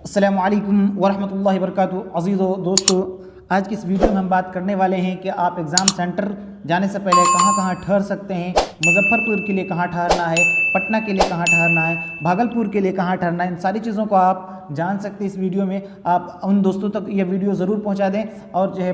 अस्सलामु अलैकुम वरहमतुल्लाहि वबरकातुहू। अज़ीज़ो दोस्तों, आज की इस वीडियो में हम बात करने वाले हैं कि आप एग्ज़ाम सेंटर जाने से पहले कहाँ कहाँ ठहर सकते हैं। मुजफ्फरपुर के लिए कहाँ ठहरना है, पटना के लिए कहाँ ठहरना है, भागलपुर के लिए कहाँ ठहरना है, इन सारी चीज़ों को आप जान सकते हैं। इस वीडियो में आप उन दोस्तों तक ये वीडियो ज़रूर पहुंचा दें और जो है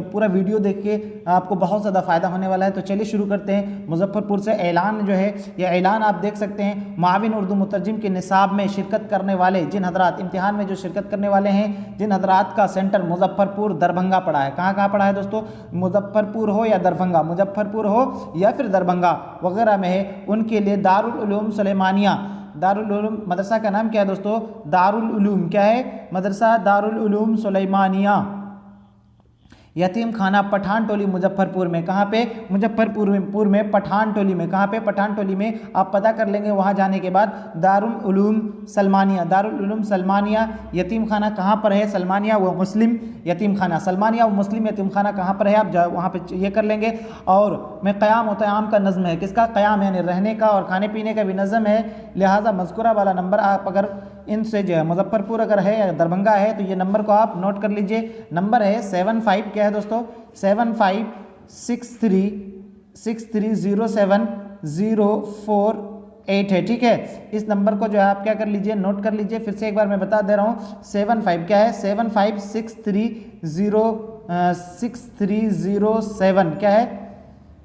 पूरा वीडियो देख के आपको बहुत ज़्यादा फ़ायदा होने वाला है। तो चलिए शुरू करते हैं। मुजफ्फरपुर से ऐलान जो है, यह ऐलान आप देख सकते हैं। माविन उर्दू मुतरजिम के निसाब में शिरकत करने वाले जिन हजरात इम्तिहान में जो शिरकत करने वाले हैं, जिन हजरात का सेंटर मुजफ्फरपुर दरभंगा पड़ा है, कहाँ कहाँ पड़ा है दोस्तों, मुजफ्फरपुर हो या दरभंगा, मुजफ्फरपुर हो या फिर दरभंगा वगैरह में है, उनके लिए दारुल उलूम सुलेमानिया, दारुल उलूम मदरसा का नाम क्या है दोस्तों, दारुल उलूम क्या है, मदरसा दारुल उलूम सुलेमानिया यतीम खाना पठान टोली मुजफ्फरपुर में। कहाँ पे, मुजफ्फरपुर में पठान टोली में। कहाँ पे, पठान टोली में। आप पता कर लेंगे वहाँ जाने के बाद। दारुल उलूम सलमानिया, दारुल उलूम सलमानिया यतीम खाना कहाँ पर है, सलमानिया वो मुस्लिम यतीम खाना, सलमानिया वो मुस्लिम यतीम खाना कहाँ पर है, आप वहाँ पे ये कर लेंगे। और में क़याम व क़याम का नज़्म है, किसका क़याम यानी रहने का और खाने पीने का भी नज़्म है। लिहाजा मज़कूरा वाला नंबर आप अगर इनसे जो है मुजफ्फरपुर अगर है या दरभंगा है तो ये नंबर को आप नोट कर लीजिए। नंबर है 75 क्या है दोस्तों, 75630704 है, ठीक है। इस नंबर को जो है आप क्या कर लीजिए, नोट कर लीजिए। फिर से एक बार मैं बता दे रहा हूँ, 75 क्या है, 756307 क्या है,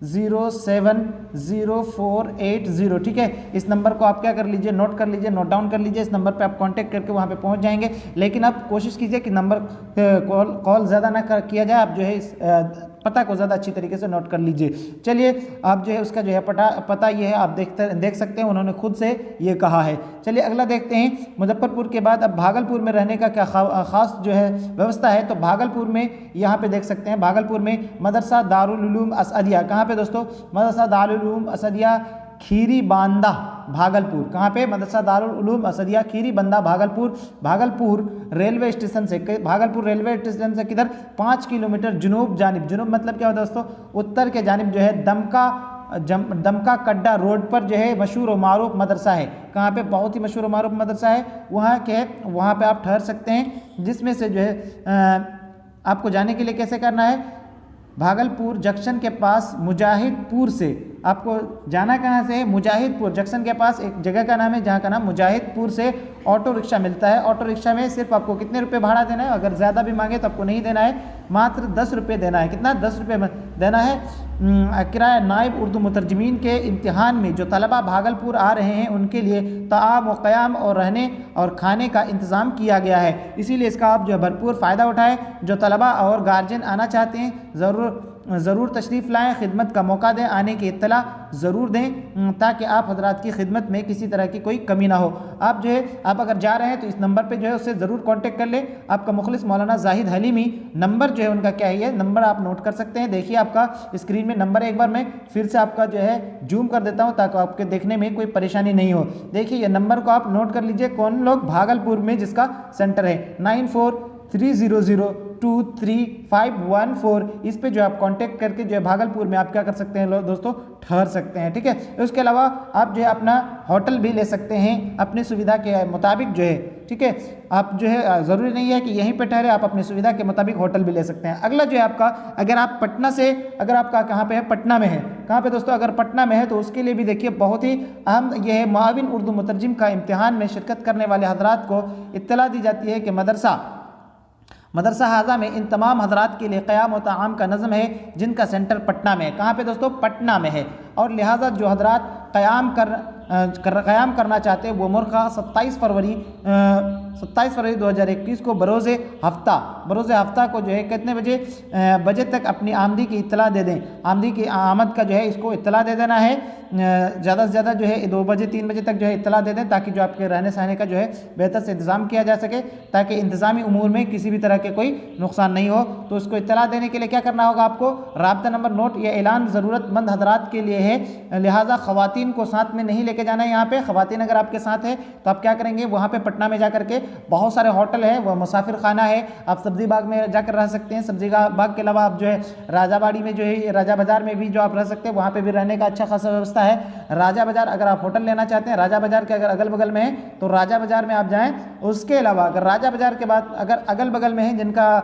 070480, ठीक है। इस नंबर को आप क्या कर लीजिए, नोट कर लीजिए, नोट डाउन कर लीजिए। इस नंबर पे आप कांटेक्ट करके वहाँ पे पहुँच जाएंगे। लेकिन आप कोशिश कीजिए कि नंबर कॉल ज़्यादा ना किया जाए, आप जो है इस पता को ज़्यादा अच्छी तरीके से नोट कर लीजिए। चलिए, आप जो है उसका जो है पता ये है, आप देख सकते हैं, उन्होंने खुद से ये कहा है। चलिए अगला देखते हैं। मुजफ्फरपुर के बाद अब भागलपुर में रहने का क्या ख़ास जो है व्यवस्था है, तो भागलपुर में यहाँ पे देख सकते हैं, भागलपुर में मदरसा दारुल उलूम असदिया। कहाँ पे दोस्तों, मदरसा दारुल उलूम असदिया खीरी बांदा भागलपुर। कहाँ पे, मदरसा दारुल उलूम असदिया खीरी बांदा भागलपुर। भागलपुर रेलवे स्टेशन से, भागलपुर रेलवे स्टेशन से किधर, 5 किलोमीटर जुनूब जानिब, जुनूब मतलब क्या होता है दोस्तों, उत्तर के जानिब जो है दमका कड्डा रोड पर जो है मशहूर व मारूफ मदरसा है। कहाँ पे, बहुत ही मशहूर व मारूफ मदरसा है, वहाँ पे आप ठहर सकते हैं। जिसमें से जो है आपको जाने के लिए कैसे करना है, भागलपुर जंक्शन के पास मुजाहिदपुर से आपको जाना कहाँ से है, मुजाहिदपुर जंक्शन के पास एक जगह का नाम है जहाँ का नाम मुजाहिदपुर से ऑटो रिक्शा मिलता है। ऑटो रिक्शा में सिर्फ आपको कितने रुपए भाड़ा देना है, अगर ज़्यादा भी मांगे तो आपको नहीं देना है, मात्र 10 रुपये देना है। कितना, 10 रुपये देना है किराया। नायब उर्दू मुतरजमीन के इम्तिहान में जो तलबा भागलपुर आ रहे हैं उनके लिए ताम व क़याम और रहने और खाने का इंतज़ाम किया गया है, इसीलिए इसका आप जो है भरपूर फ़ायदा उठाएँ। जो तलबा और गार्जियन आना चाहते हैं ज़रूर तशरीफ़ लाएँ, खिदमत का मौका दें, आने की इत्तला ज़रूर दें ताकि आप हजरात की खिदमत में किसी तरह की कोई कमी ना हो। आप जो है, आप अगर जा रहे हैं तो इस नंबर पे जो है उससे ज़रूर कांटेक्ट कर लें। आपका मुखलिस मौलाना जाहिद हलीमी, नंबर जो है उनका क्या है, ये नंबर आप नोट कर सकते हैं। देखिए आपका स्क्रीन में नंबर, एक बार मैं फिर से आपका जो है जूम कर देता हूँ ताकि आपके देखने में कोई परेशानी नहीं हो। देखिए ये नंबर को आप नोट कर लीजिए, कौन लोग भागलपुर में जिसका सेंटर है, 9430023514। इस पे जो आप कांटेक्ट करके जो है भागलपुर में आप क्या कर सकते हैं दोस्तों, ठहर सकते हैं, ठीक है। उसके अलावा आप जो है अपना होटल भी ले सकते हैं अपनी सुविधा के मुताबिक जो है, ठीक है। आप जो है ज़रूरी नहीं है कि यहीं पे ठहरे, आप अपनी सुविधा के मुताबिक होटल भी ले सकते हैं। अगला जो है आपका, अगर आप पटना से, अगर आपका कहाँ पे है, पटना में है। कहाँ पे दोस्तों, अगर पटना में है तो उसके लिए भी देखिए बहुत ही अहम ये है, माविन उर्दू मुतरजिम का इम्तिहान में शिरकत करने वाले हजरात को इत्तला दी जाती है कि मदरसा हाजा में इन तमाम हजरात के लिए क़याम व ताआम का नज़्म है जिनका सेंटर पटना में है। कहाँ पे दोस्तों, पटना में है। और लिहाजा जो हजरात क़याम करना चाहते हैं वो मुर्खा 27 फरवरी 2021 को बरोज़े हफ्ता को जो है कितने बजे तक अपनी आमदी की इत्तला दे दें। आमदी की आमद का जो है इसको इत्तला दे देना है, ज़्यादा से ज़्यादा जो है 2 बजे 3 बजे तक जो है इत्तला दे दें ताकि जो आपके रहने सहने का जो है बेहतर से इंतज़ाम किया जा सके, ताकि इंतज़ामी उमूर में किसी भी तरह के कोई नुकसान नहीं हो। तो उसको इत्तला देने के लिए क्या करना होगा आपको, राब्ता नंबर नोट, यह ऐलान ज़रूरतमंद हजरात के लिए है, लिहाजा ख़वातीन को साथ में नहीं लेके जाना है यहाँ पे। ख़वातीन अगर आपके साथ है तो आप क्या करेंगे, वहाँ पे पटना में जा करके बहुत सारे होटल है, वह मुसाफिर खाना है, आप सब्जी बाग में जाकर रह सकते हैं। सब्जी बाग के अलावा आप जो है राजाबाड़ी में जो है, राजा बाजार में भी जो आप रह सकते हैं, वहाँ पे भी रहने का अच्छा खासा व्यवस्था है। राजा बाजार अगर आप होटल लेना चाहते हैं, राजा बाजार के अगर अगल बगल में है तो राजा बाजार में आप जाएँ। उसके अलावा अगर राजा बाजार के बाद अगर अगल बगल में है जिनका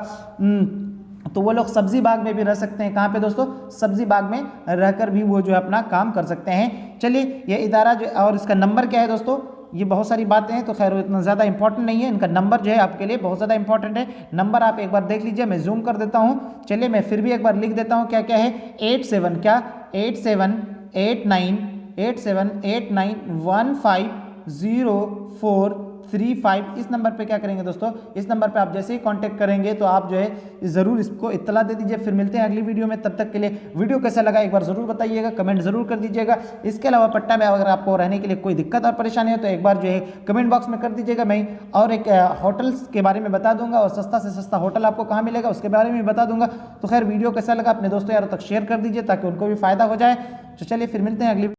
तो वो लोग सब्जी बाग में भी रह सकते हैं। कहाँ पे दोस्तों, सब्जी बाग में रहकर भी वो जो है अपना काम कर सकते हैं। चलिए ये इदारा जो और इसका नंबर क्या है दोस्तों, ये बहुत सारी बातें हैं तो खैर इतना ज़्यादा इंपॉर्टेंट नहीं है। इनका नंबर जो है आपके लिए बहुत ज़्यादा इंपॉर्टेंट है। नंबर आप एक बार देख लीजिए, मैं जूम कर देता हूँ। चलिए मैं फिर भी एक बार लिख देता हूँ क्या क्या है। 87 क्या 8789150435 इस नंबर पे क्या करेंगे दोस्तों, इस नंबर पे आप जैसे ही कांटेक्ट करेंगे तो आप जो है ज़रूर इसको इत्तला दे दीजिए। फिर मिलते हैं अगली वीडियो में, तब तक के लिए वीडियो कैसा लगा एक बार ज़रूर बताइएगा, कमेंट ज़रूर कर दीजिएगा। इसके अलावा पटना में अगर आपको रहने के लिए कोई दिक्कत और परेशानी है तो एक बार जो है कमेंट बॉक्स में कर दीजिएगा। मैं और एक होटल्स के बारे में बता दूंगा और सस्ता से सस्ता होटल आपको कहाँ मिलेगा उसके बारे में बता दूंगा। तो खैर वीडियो कैसा लगा अपने दोस्तों यारों तक शेयर कर दीजिए ताकि उनको भी फ़ायदा हो जाए। तो चलिए फिर मिलते हैं अगली